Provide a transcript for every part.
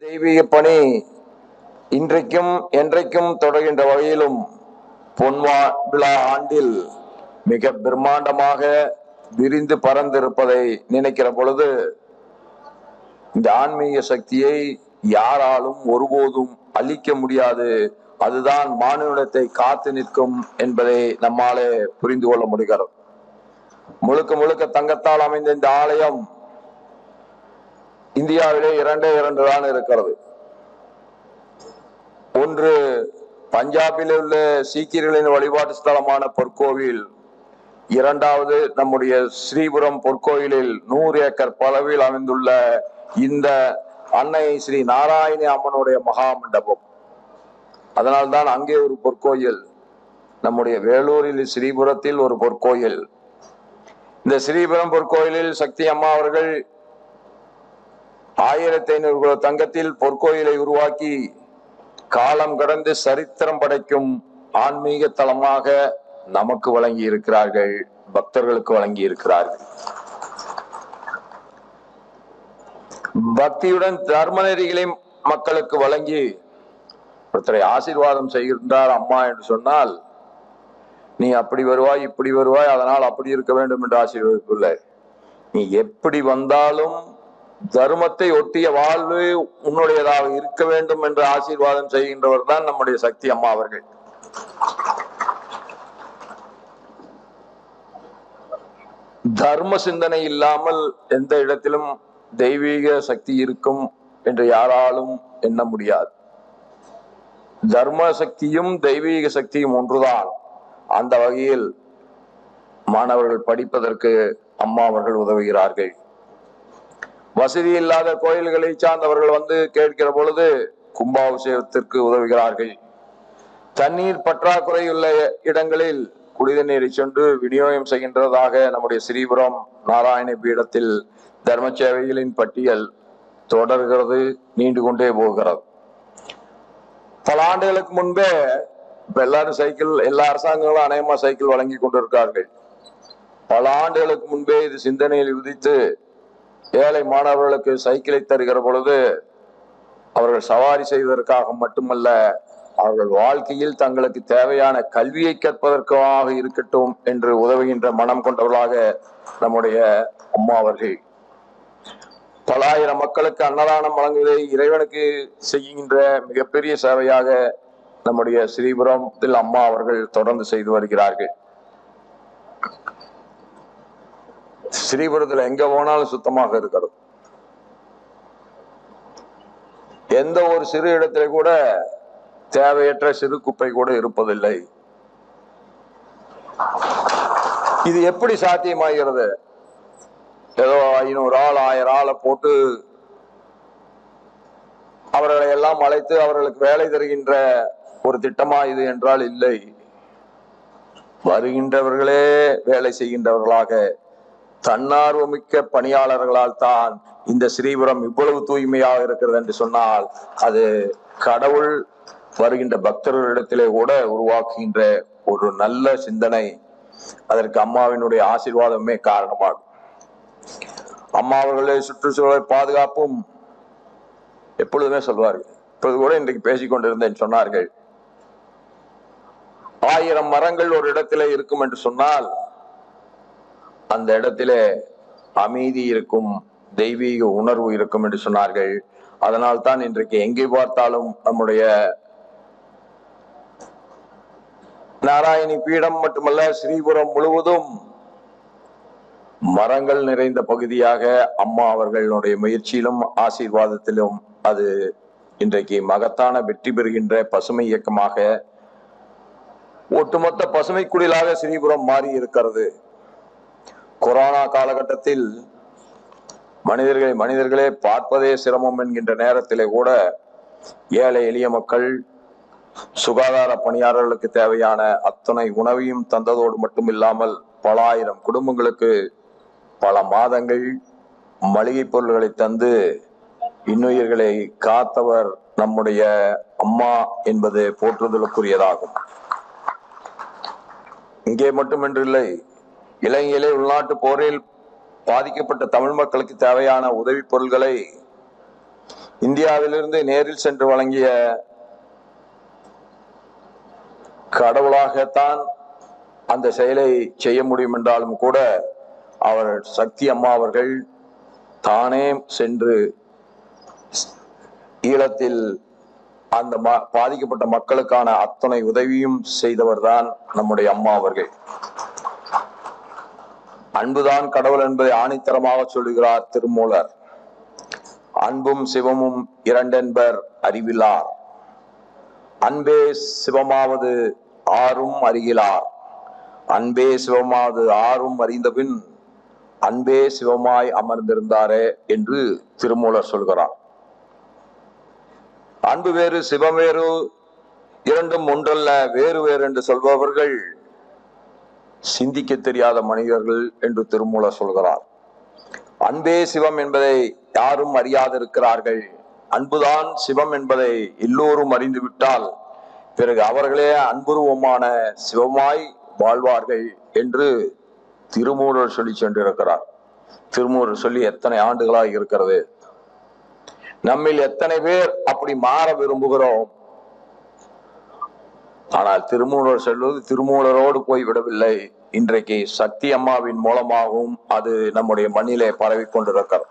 தெய்வீக பணி இன்றைக்கும் என்றைக்கும் தொடர்கின்ற வகையிலும் பொன்வா விழா ஆண்டில் மிக பிரம்மாண்டமாக விரிந்து பறந்திருப்பதை நினைக்கிற பொழுது இந்த ஆன்மீக சக்தியை யாராலும் ஒருபோதும் அழிக்க முடியாது. அதுதான் மானுடத்தை காத்து நிற்கும் என்பதை நம்மாலே புரிந்து கொள்ள முடிகிறது. முழுக்க முழுக்க தங்கத்தால் அமைந்த இந்த ஆலயம் இந்தியாவிலே இரண்டு தான் இருக்கிறது. ஒன்று பஞ்சாபில் உள்ள சீக்கியர்களின் வழிபாட்டு ஸ்தலமான பொற்கோவில், இரண்டாவது நம்முடைய ஸ்ரீபுரம் பொற்கோயிலில் 100 ஏக்கர் பளவில் அமைந்துள்ள இந்த அன்னை ஸ்ரீ நாராயணி அம்மனுடைய மகா மண்டபம். அதனால்தான் அங்கே ஒரு பொற்கோயில், நம்முடைய வேலூரில் ஸ்ரீபுரத்தில் ஒரு பொற்கோயில். இந்த ஸ்ரீபுரம் பொற்கோயிலில் சக்தி அம்மா அவர்கள் 1500 கிலோ தங்கத்தில் பொற்கோயிலை உருவாக்கி காலம் கடந்து சரித்திரம் படைக்கும் ஆன்மீக தலமாக நமக்கு வழங்கி இருக்கிறார்கள், பக்தர்களுக்கு வழங்கி இருக்கிறார்கள். பக்தியுடன் தர்ம நெறிகளை மக்களுக்கு வழங்கி ஒருத்தரை ஆசீர்வாதம் செய்கின்றார் அம்மா என்று சொன்னால், நீ அப்படி வருவாய் இப்படி வருவாய் அதனால் அப்படி இருக்க வேண்டும் என்று ஆசீர்வதிப்பில்லை. நீ எப்படி வந்தாலும் தர்மத்தை ஒட்டிய வாழ்வு உன்னுடையதாக இருக்க வேண்டும் என்று ஆசீர்வாதம் செய்கின்றவர் தான் நம்முடைய சக்தி அம்மா அவர்கள். தர்ம சிந்தனை இல்லாமல் எந்த இடத்திலும் தெய்வீக சக்தி இருக்கும் என்று யாராலும் எண்ண முடியாது. தர்ம சக்தியும் தெய்வீக சக்தியும் ஒன்றுதான். அந்த வகையில் மாணவர்கள் படிப்பதற்கு அம்மா அவர்கள் உதவுகிறார்கள். வசதி இல்லாத கோயில்களை சார்ந்தவர்கள் வந்து கேட்கிற பொழுது கும்பாபிஷேகத்திற்கு உதவுகிறார்கள். தண்ணீர் பற்றாக்குறை உள்ள இடங்களில் குடித நீரை சென்று விநியோகம் செய்கின்றதாக நம்முடைய ஸ்ரீபுரம் நாராயண பீடத்தில் தர்ம சேவைகளின் பட்டியல் தொடர்கிறது, நீண்டு கொண்டே போகிறது. பல ஆண்டுகளுக்கு முன்பே இப்ப எல்லாரும் சைக்கிள், எல்லா அரசாங்கங்களும் அநேகமா சைக்கிள் வழங்கி கொண்டிருக்கார்கள். பல ஆண்டுகளுக்கு முன்பே இது சிந்தனையில் விதித்து ஏழை மாணவர்களுக்கு சைக்கிளை தருகிற பொழுது அவர்கள் சவாரி செய்வதற்காக மட்டுமல்ல, அவர்கள் வாழ்க்கையில் தங்களுக்கு தேவையான கல்வியை கற்பதற்காக இருக்கட்டும் என்று உதவுகின்ற மனம் கொண்டவர்களாக நம்முடைய அம்மா அவர்கள். பல ஆயிரம் மக்களுக்கு அன்னதானம் வழங்குவதை இறைவனுக்கு செய்கின்ற மிகப்பெரிய சேவையாக நம்முடைய ஸ்ரீபுரத்தில் அம்மா அவர்கள் தொடர்ந்து செய்து வருகிறார்கள். ஸ்ரீபுரத்துல எங்க போனாலும் சுத்தமாக இருக்கிறது. எந்த ஒரு சிறு இடத்திலே கூட தேவையற்ற சிறு குப்பை கூட இருப்பதில்லை. இது எப்படி சாத்தியமாகிறது? ஏதோ 500 ஆள் 1000 ஆளை போட்டு அவர்களை எல்லாம் அழைத்து அவர்களுக்கு வேலை தருகின்ற ஒரு திட்டமா இது என்றால் இல்லை. வருகின்றவர்களே வேலை செய்கின்றவர்களாக தன்னார்வமிக்க பணியாளர்களால் தான் இந்த ஸ்ரீபுரம் இவ்வளவு தூய்மையாக இருக்கிறது என்று சொன்னால், அது கடவுள் வருகின்ற பக்தர்களிடத்திலே கூட உருவாக்குகின்ற ஒரு நல்ல சிந்தனை. அதற்கு அம்மாவினுடைய ஆசீர்வாதமே காரணமாகும். அம்மா அவர்களே சுற்றுச்சூழலை பாதுகாப்பும் எப்பொழுதுமே சொல்வார்கள். இப்போது கூட இன்றைக்கு பேசிக்கொண்டிருந்தேன், சொன்னார்கள் 1000 மரங்கள் ஒரு இடத்திலே இருக்கும் என்று சொன்னால் அந்த இடத்திலே அமைதி இருக்கும், தெய்வீக உணர்வு இருக்கும் என்று சொன்னார்கள். அதனால் தான் இன்றைக்கு எங்கே பார்த்தாலும் நம்முடைய நாராயணி பீடம் மட்டுமல்ல, ஸ்ரீபுரம் முழுவதும் மரங்கள் நிறைந்த பகுதியாக அம்மா அவர்களுடைய முயற்சியிலும் ஆசீர்வாதத்திலும் அது இன்றைக்கு மகத்தான வெற்றி பெறுகின்ற பசுமை இயக்கமாக, ஒட்டுமொத்த பசுமை குடிலாக ஸ்ரீபுரம் மாறி இருக்கிறது. கொரோனா காலகட்டத்தில் மனிதர்களே பார்ப்பதே சிரமம் என்கின்ற நேரத்திலே கூட ஏழை எளிய மக்கள், சுகாதார பணியாளர்களுக்கு தேவையான அத்தனை உணவையும் தந்ததோடு மட்டுமில்லாமல் பல ஆயிரம் குடும்பங்களுக்கு பல மாதங்கள் மளிகை பொருள்களை தந்து இன்னுயிர்களை காத்தவர் நம்முடைய அம்மா என்பது போற்றுதலுக்குரியதாகும். இங்கே மட்டுமின்றில்லை, இலங்கையிலே உள்நாட்டு போரில் பாதிக்கப்பட்ட தமிழ் மக்களுக்கு தேவையான உதவி பொருள்களை இந்தியாவிலிருந்து நேரில் சென்று வழங்கிய கடவுளாகத்தான் அந்த செயலை செய்ய முடியும் என்றாலும் கூட அவர் சக்தி அம்மா அவர்கள் தானே சென்று ஈழத்தில் அந்த பாதிக்கப்பட்ட மக்களுக்கான அத்தனை உதவியும் செய்தவர் தான் நம்முடைய அம்மா அவர்கள். அன்புதான் கடவுள் என்பதை ஆணித்தரமாக சொல்லுகிறார் திருமூலர். அன்பும் சிவமும் இரண்டென்பர் அறிவிலார், அன்பே சிவமாவது ஆறும் அறிகிலார், அன்பே சிவமாவது ஆறும் அறிந்தபின் அன்பே சிவமாய் அமர்ந்திருந்தாரே என்று திருமூலர் சொல்கிறார். அன்பு வேறு சிவம் வேறு, இரண்டும் ஒன்றல்ல வேறு வேறு என்று சொல்பவர்கள் சிந்திக்க தெரியாத மனிதர்கள் என்று திருமூலர் சொல்கிறார். அன்பே சிவம் என்பதை யாரும் அறியாதிருக்கிறார்கள். அன்புதான் சிவம் என்பதை எல்லோரும் அறிந்து விட்டால் பிறகு அவர்களே அன்புருவமான சிவமாய் வாழ்வார்கள் என்று திருமூலர் சொல்லி சென்றிருக்கிறார். திருமூலர் சொல்லி எத்தனை ஆண்டுகளாக இருக்கிறது. நம்மில் எத்தனை பேர் அப்படி மாற விரும்புகிறோம். ஆனால் திருமூலர் சொல்வது திருமூலரோடு போய் விடவில்லை. இன்றைக்கு சக்தி அம்மாவின் மூலமாகவும் அது நம்முடைய மண்ணிலே பரவி கொண்டிருக்கிறது.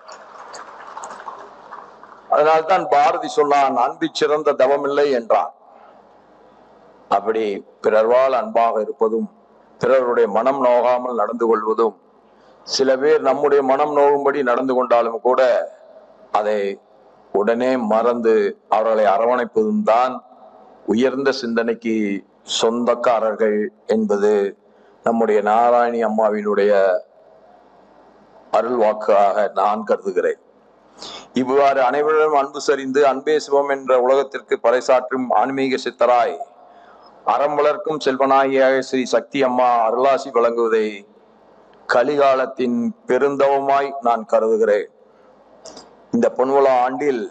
அதனால்தான் பாரதி சொன்னான், அன்பு சிறந்த தவமில்லை என்றான். அப்படி பிறர்வால் அன்பாக இருப்பதும் பிறருடைய மனம் நோகாமல் நடந்து கொள்வதும், சில பேர் நம்முடைய மனம் நோகும்படி நடந்து கொண்டாலும் கூட அதை உடனே மறந்து அவர்களை அரவணைப்பதும் தான் உயர்ந்த சிந்தனைக்கு சொந்தக்காரர்கள் என்பது நம்முடைய நாராயணி அம்மாவினுடைய அருள் வாக்காக நான் கருதுகிறேன். இவ்வாறு அனைவரும் அன்பு சரிந்து அன்பே சிவம் என்ற உலகத்திற்கு பறைசாற்றும் ஆன்மீக சித்தராய் அறம் வளர்க்கும் செல்வனாகிய ஸ்ரீ சக்தி அம்மா அருளாசி வழங்குவதை கலிகாலத்தின் பெருந்தவமாய் நான் கருதுகிறேன். இந்த பொன்விழா ஆண்டில்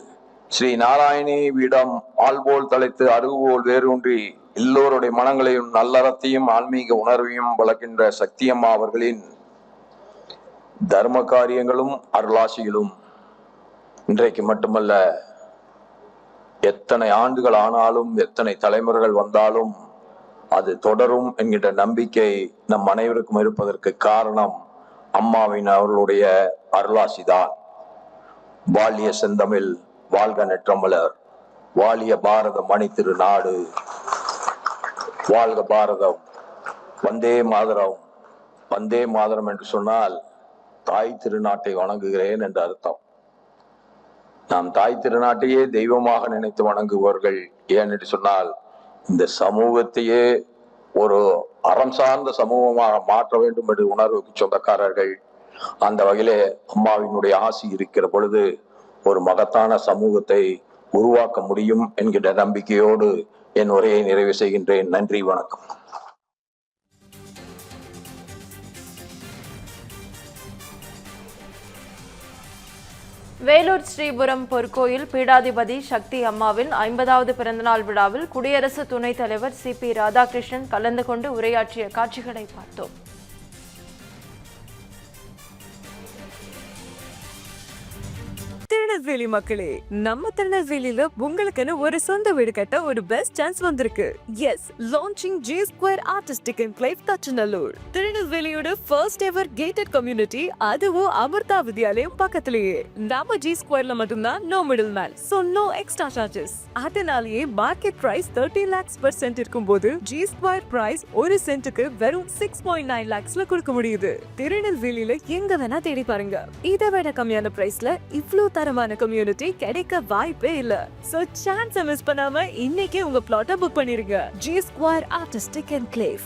ஸ்ரீ நாராயணி வீடம் ஆள்போல் தலைத்து அருகுபோல் வேரூன்றி எல்லோருடைய மனங்களையும் நல்லறத்தையும் ஆன்மீக உணர்வையும் வளர்க்கின்ற சக்தி அம்மா அவர்களின் தர்ம காரியங்களும் அருளாசிகளும் இன்றைக்கு மட்டுமல்ல, எத்தனை ஆண்டுகள் ஆனாலும் எத்தனை தலைமுறைகள் வந்தாலும் அது தொடரும் என்கின்ற நம்பிக்கை நம் அனைவருக்கும் இருப்பதற்கு காரணம் அம்மாவின் அவர்களுடைய அருளாசிதான். வாழிய செந்தமிழ், வாழ்க நெற்றமலர், வாழிய பாரத மணி திரு நாடு, வாழ்க பாரதம், வந்தே மாதரம். வந்தே மாதரம் என்று சொன்னால் தாய் திருநாட்டை வணங்குகிறேன் என்று அர்த்தம். நாம் தாய் திருநாட்டையே தெய்வமாக நினைத்து வணங்குபவர்கள். ஏன் என்று சொன்னால் இந்த சமூகத்தையே ஒரு அறம் சார்ந்த சமூகமாக மாற்ற வேண்டும் என்று உணர்வுக்கு சொந்தக்காரர்கள். அந்த வகையிலே அம்மாவினுடைய ஆசி இருக்கிற பொழுது ஒரு மகத்தான சமூகத்தை உருவாக்க முடியும் என்கின்ற நம்பிக்கையோடு என் உரையை நிறைவு செய்கின்றேன். நன்றி, வணக்கம். வேலூர் ஸ்ரீபுரம் பொற்கோயில் பீடாதிபதி சக்தி அம்மாவின் 50வது பிறந்தநாள் விழாவில் குடியரசு துணைத் தலைவர் CP ராதாகிருஷ்ணன் கலந்து கொண்டு உரையாற்றிய காட்சிகளை பார்த்தோம். திருநெல்வேலி மக்களே, நம்ம திருநெல்வேலியில உங்களுக்குன்னு ஒரு சொந்த வீடு கட்ட ஒரு பெஸ்ட் சான்ஸ் வந்திருக்கு. Yes, launching G Square Artistic Enclave தச்சநல்லூர். திருநெல்வேலியோட ஃபர்ஸ்ட் எவர் கேட்டட் கம்யூனிட்டி, அதுவும் அமிர்தா வித்யாலயம் பக்கத்திலேயே. நம்ம G Squareல மட்டும்தான் no middle man, so no extra charges. அதனாலேயே market price 30 lakhs per cent இருக்கும்போது G Square பிரைஸ் ஒரு சென்ட்டுக்கு வெறும் 6.9 lakhsல கொடுக்க முடியுது. திருநெல்வேலியில எங்க வேணா தேடி பாருங்க, இதை விட கம்மியான பிரைஸ்ல இவ்ளோ தரமான கம்யூனிட்டி கிடைக்க வாய்ப்பே இல்ல. சோ சான்ஸ் மிஸ் பண்ணாம இன்னைக்கே உங்க பிளாட்டை புக் பண்ணிருங்க. G Square Artistic Enclave,